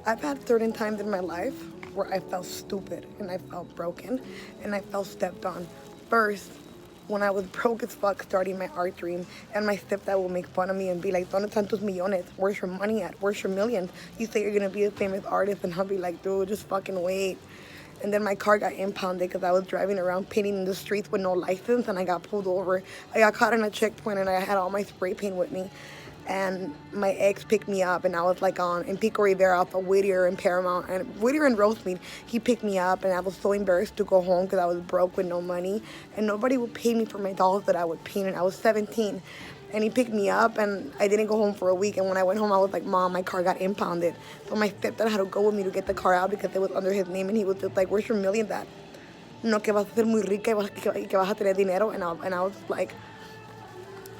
I've had certain times in my life where I felt stupid and I felt broken and I felt stepped on. First, when I was broke as fuck starting my art dream, and my stepdad will make fun of me and be like, "Donde tantos millones? Where's your money at? Where's your millions? You say you're gonna be a famous artist," and I'll be like, "Dude, just fucking wait." And then my car got impounded because I was driving around painting in the streets with no license, and I got pulled over. I got caught in a checkpoint, and I had all my spray paint with me. And my ex picked me up, and I was like on in Pico Rivera off of Whittier and Paramount and Whittier and Rosemead. He picked me up, and I was so embarrassed to go home because I was broke with no money, and nobody would pay me for my dolls that I would paint. And I was 17, and he picked me up, and I didn't go home for a week. And when I went home, I was like, "Mom, my car got impounded." So my stepdad had to go with me to get the car out because it was under his name, and he was just like, "Where's your million, Dad? No, que vas a ser muy rica y que vas a tener dinero." And I was like,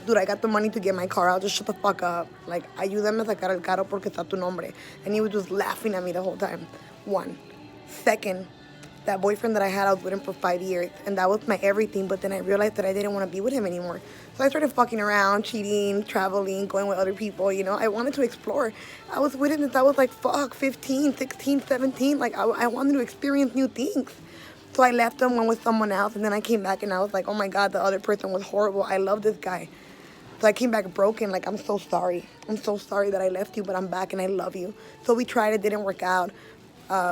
"Dude, I got the money to get my car out. Just shut the fuck up. Like, ayúdame a sacar el carro porque está tu nombre." And he was just laughing at me the whole time. One. Second, that boyfriend that I had, I was with him for 5 years, and that was my everything. But then I realized that I didn't want to be with him anymore. So I started fucking around, cheating, traveling, going with other people, you know. I wanted to explore. I was with him since I was like, 15, 16, 17. Like, I wanted to experience new things. So I left him, went with someone else, and then I came back and I was like, "Oh my God, the other person was horrible. I love this guy." So I came back broken, like, "I'm so sorry. I'm so sorry that I left you, but I'm back and I love you." So we tried, it didn't work out.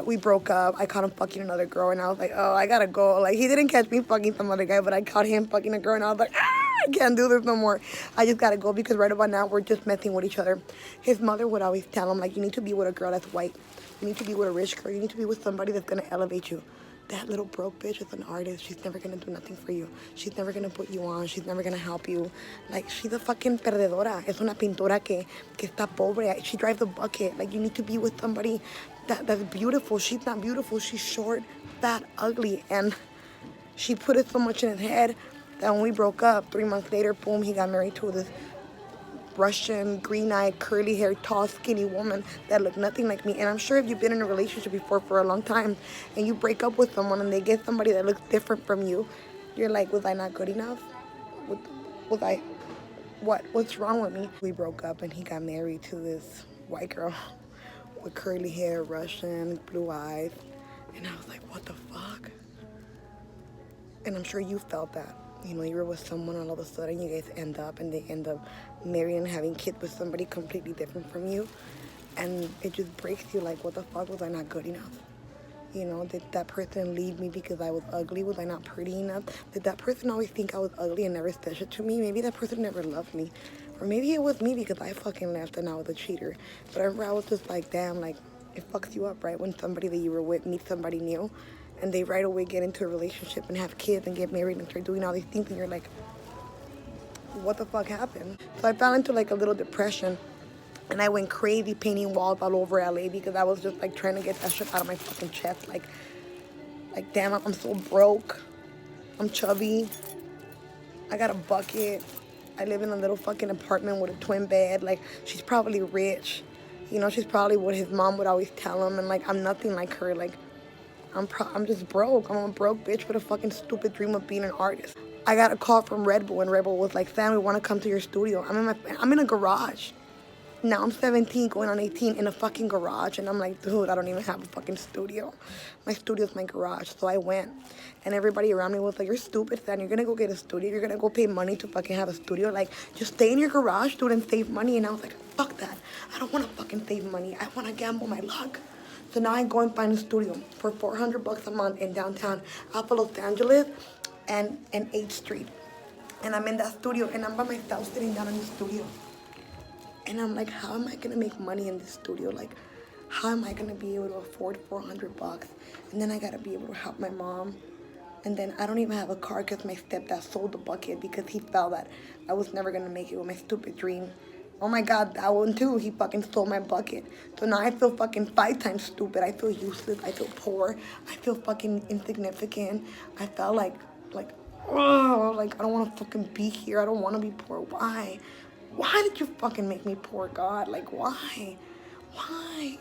We broke up. I caught him fucking another girl, and I was like, "Oh, I gotta go." Like, he didn't catch me fucking some other guy, but I caught him fucking a girl, and I was like, "Ah, I can't do this no more. I just gotta go because right about now we're just messing with each other." His mother would always tell him, like, "You need to be with a girl that's white. You need to be with a rich girl. You need to be with somebody that's gonna elevate you. That little broke bitch is an artist. She's never gonna do nothing for you. She's never gonna put you on. She's never gonna help you. Like, she's a fucking perdedora. Es una pintora que está pobre. She drives a bucket. Like, you need to be with somebody that's beautiful. She's not beautiful. She's short, fat, ugly." And she put it so much in his head that when we broke up, 3 months later, boom, he got married to this Russian, green-eyed, curly-haired, tall, skinny woman that looked nothing like me. And I'm sure if you've been in a relationship before for a long time and you break up with someone and they get somebody that looks different from you, you're like, "Was I not good enough? Was I, what's wrong with me?" We broke up and he got married to this white girl with curly hair, Russian, blue eyes. And I was like, "What the fuck?" And I'm sure you felt that. You know, you were with someone, all of a sudden you guys end up and they end up marrying and having kids with somebody completely different from you. And it just breaks you, like, what the fuck, was I not good enough? You know, did that person leave me because I was ugly? Was I not pretty enough? Did that person always think I was ugly and never said it to me? Maybe that person never loved me. Or maybe it was me because I fucking left and I was a cheater. But I remember I was just like, damn, like, it fucks you up, right? When somebody that you were with meets somebody new and they right away get into a relationship and have kids and get married and start doing all these things, and you're like, what the fuck happened? So I fell into like a little depression, and I went crazy painting walls all over LA because I was just like trying to get that shit out of my fucking chest. Like damn, I'm so broke. I'm chubby. I got a bucket. I live in a little fucking apartment with a twin bed. Like, she's probably rich. You know, she's probably what his mom would always tell him. And like, I'm nothing like her. Like, I'm just broke. I'm a broke bitch with a fucking stupid dream of being an artist. I got a call from Red Bull, and Red Bull was like, "Sam, we want to come to your studio." I'm in a garage. Now I'm 17, going on 18, in a fucking garage. And I'm like, dude, I don't even have a fucking studio. My studio's my garage. So I went. And everybody around me was like, "You're stupid, Sam. You're going to go get a studio. You're going to go pay money to fucking have a studio. Like, just stay in your garage, dude, and save money." And I was like, fuck that. I don't want to fucking save money. I want to gamble my luck. So now I go and find a studio for $400 a month in downtown Alpha, Los Angeles, and 8th Street. And I'm in that studio, and I'm by myself sitting down in the studio. And I'm like, how am I gonna make money in this studio? Like, how am I gonna be able to afford $400? And then I gotta be able to help my mom. And then I don't even have a car because my stepdad sold the bucket because he felt that I was never gonna make it with my stupid dream. Oh my God, that one too. He fucking stole my bucket. So now I feel fucking 5 times stupid. I feel useless. I feel poor. I feel fucking insignificant. I felt oh, like I don't want to fucking be here. I don't want to be poor. Why? Why did you fucking make me poor, God? Like, why? Why?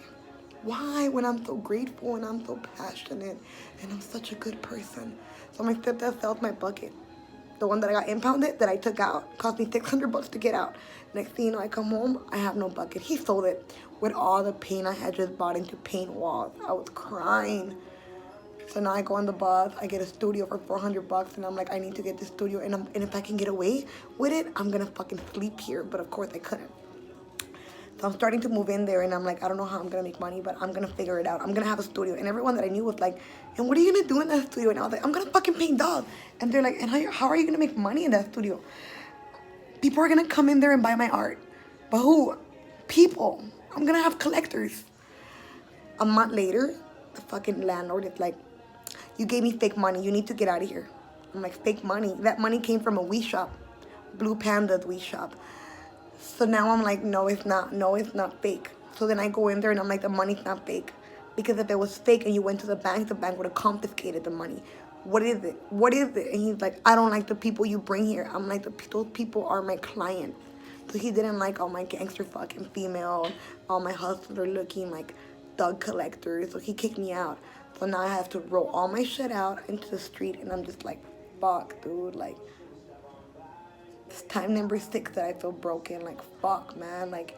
Why, when I'm so grateful and I'm so passionate and I'm such a good person? So my stepdad sells my bucket. the one that I got impounded, that I took out, cost me $600 to get out. Next thing you know, I come home, I have no bucket. He sold it with all the paint I had just bought into paint walls. I was crying. So now I go on the bus, I get a studio for $400, and I'm like, I need to get this studio, and if I can get away with it, I'm gonna fucking sleep here. But of course I couldn't. So I'm starting to move in there, and I'm like, I don't know how I'm gonna make money, but I'm gonna figure it out. I'm gonna have a studio. And everyone that I knew was like, and what are you gonna do in that studio? And I was like, I'm gonna fucking paint dolls. And they're like, and how are you gonna make money in that studio? People are gonna come in there and buy my art. But who? People. I'm gonna have collectors. A month later, the fucking landlord is like, you gave me fake money. You need to get out of here. I'm like, fake money? That money came from a Wii shop. Blue Panda's Wii shop. So now I'm like, no, it's not. No, it's not fake. So then I go in there and I'm like, the money's not fake. Because if it was fake and you went to the bank would have confiscated the money. What is it? What is it? And he's like, I don't like the people you bring here. I'm like, those people are my clients. So he didn't like all my gangster fucking female, all my hustler looking like thug collectors. So he kicked me out. So now I have to roll all my shit out into the street, and I'm just like, fuck, dude, like, it's time number 6 that I feel broken, like, fuck, man, like,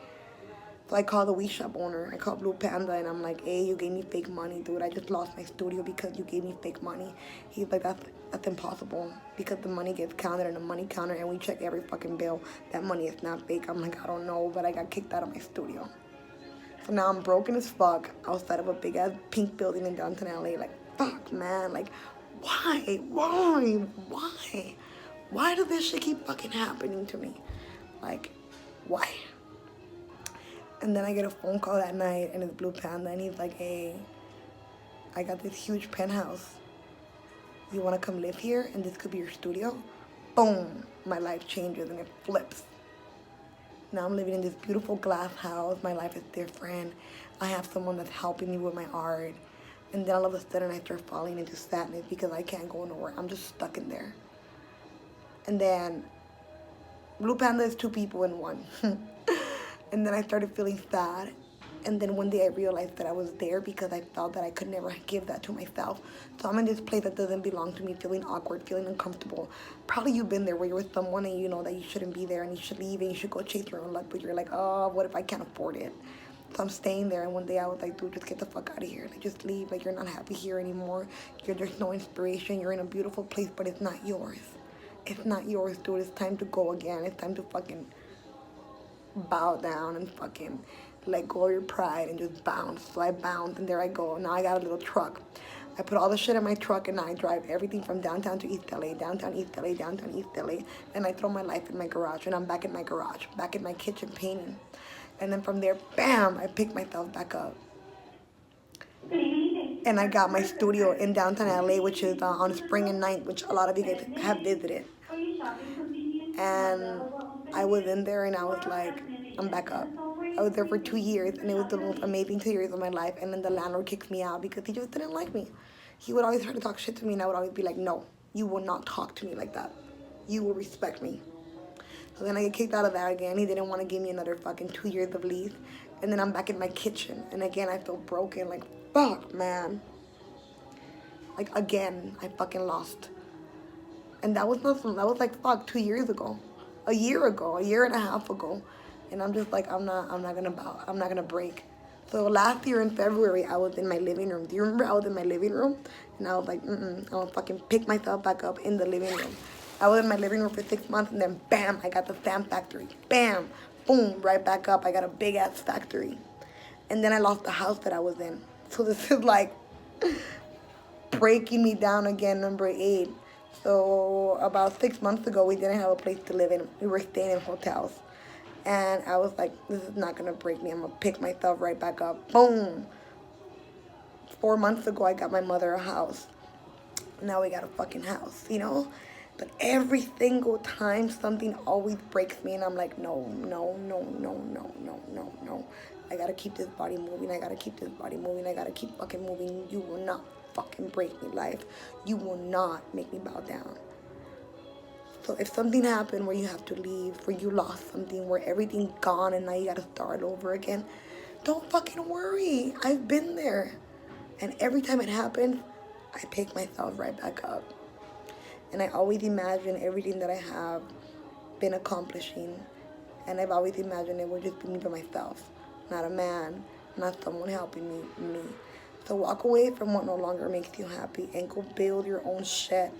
so I call the Wii shop owner, I call Blue Panda, and I'm like, hey, you gave me fake money, dude, I just lost my studio because you gave me fake money. He's like, that's impossible, because the money gets counted in a money counter, and we check every fucking bill, that money is not fake. I'm like, I don't know, but I got kicked out of my studio. So now I'm broken as fuck outside of a big ass pink building in downtown LA. Like, fuck, man. Like, why? Why does this shit keep fucking happening to me? Like, why? And then I get a phone call that night, and it's Blue Panda, and he's like, hey, I got this huge penthouse. You want to come live here, and this could be your studio? Boom. My life changes, and it flips. Now I'm living in this beautiful glass house. My life is different. I have someone that's helping me with my art. And then all of a sudden I start falling into sadness because I can't go nowhere. I'm just stuck in there. And then Blue Panda is 2 people in one. And then I started feeling sad. And then one day I realized that I was there because I felt that I could never give that to myself. So I'm in this place that doesn't belong to me, feeling awkward, feeling uncomfortable. Probably you've been there where you're with someone and you know that you shouldn't be there and you should leave and you should go chase your own luck, but you're like, oh, what if I can't afford it? So I'm staying there, and one day I was like, dude, just get the fuck out of here. Like, just leave. Like, you're not happy here anymore. There's no inspiration. You're in a beautiful place, but it's not yours. It's not yours, dude. It's time to go again. It's time to fucking bow down and fucking let go of your pride and just bounce. So I bounced, and there I go. Now I got a little truck. I put all the shit in my truck, and I drive everything from downtown to East LA, downtown East LA, downtown East LA. And I throw my life in my garage, and I'm back in my garage, back in my kitchen painting. And then from there, bam, I pick myself back up. And I got my studio in downtown LA, which is on Spring and 9th, which a lot of you guys have visited. And I was in there, and I was like, I'm back up. I was there for 2 years, and it was the most amazing 2 years of my life. And then the landlord kicked me out because he just didn't like me. He would always try to talk shit to me, and I would always be like, no, you will not talk to me like that. You will respect me. So then I get kicked out of that again. He didn't want to give me another fucking 2 years of lease. And then I'm back in my kitchen. And again, I feel broken. Like, fuck, man. Like, again, I fucking lost. And that was like, fuck, 2 years ago. A year and a half ago. And I'm just like, I'm not gonna break. So last year in February, I was in my living room. Do you remember I was in my living room? And I was like, I'm gonna fucking pick myself back up in the living room. I was in my living room for 6 months, and then bam, I got the Fam Factory. Bam, boom, right back up. I got a big ass factory. And then I lost the house that I was in. So this is like breaking me down again, number 8. So about 6 months ago, we didn't have a place to live in. We were staying in hotels. And I was like, this is not gonna break me. I'm gonna pick myself right back up. Boom. 4 months ago, I got my mother a house. Now we got a fucking house, you know? But every single time, something always breaks me, and I'm like, no. I gotta keep this body moving. I gotta keep fucking moving. You will not fucking break me, life. You will not make me bow down. So if something happened where you have to leave, where you lost something, where everything's gone and now you gotta start over again, don't fucking worry. I've been there. And every time it happens, I pick myself right back up. And I always imagine everything that I have been accomplishing. And I've always imagined it would just be me by myself, not a man, not someone helping me. So walk away from what no longer makes you happy and go build your own shit.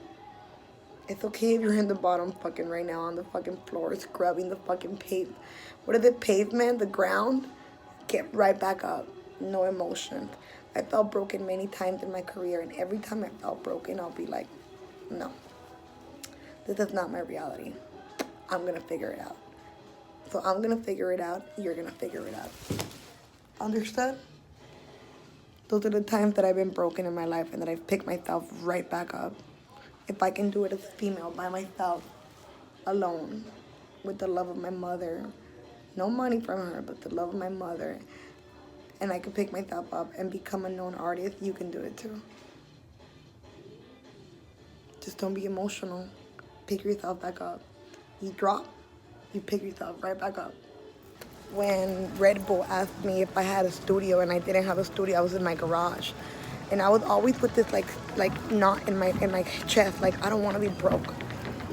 It's okay if you're in the bottom fucking right now on the fucking floor scrubbing the fucking what is it, pavement, the ground? Get right back up. No emotion. I felt broken many times in my career, and every time I felt broken, I'll be like, no, this is not my reality. I'm gonna figure it out. So I'm gonna figure it out, you're gonna figure it out. Understood? Those are the times that I've been broken in my life and that I've picked myself right back up. If I can do it as a female by myself, alone, with the love of my mother, no money from her, but the love of my mother, and I can pick myself up and become a known artist, you can do it too. Just don't be emotional. Pick yourself back up. You drop, you pick yourself right back up. When Red Bull asked me if I had a studio and I didn't have a studio, I was in my garage. And I was always with this like knot in my chest, like I don't want to be broke.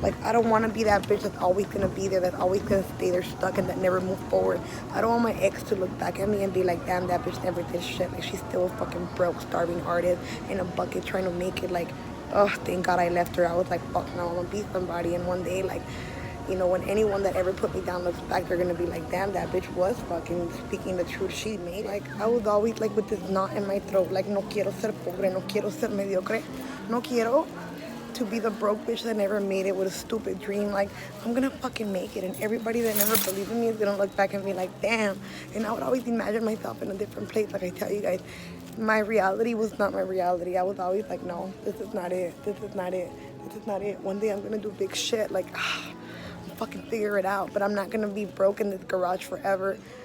Like I don't want to be that bitch that's always gonna be there, that's always gonna stay there stuck and that never move forward. I don't want my ex to look back at me and be like, damn, that bitch never did shit. Like she's still a fucking broke, starving artist in a bucket trying to make it. Like, oh, thank God I left her. I was like, fuck no, I'm gonna be somebody. And one day, like, you know, when anyone that ever put me down looks back, they're gonna be like, damn, that bitch was fucking speaking the truth. She made, like, I was always like with this knot in my throat, like, no quiero ser pobre, no quiero ser mediocre, no quiero to be the broke bitch that never made it with a stupid dream. Like, I'm gonna fucking make it, and everybody that never believed in me is gonna look back and be like, damn. And I would always imagine myself in a different place. Like I tell you guys, my reality was not my reality. I was always like, no, this is not it. This is not it. This is not it. One day I'm gonna do big shit. Like, fucking figure it out. But I'm not gonna be broke in this garage forever.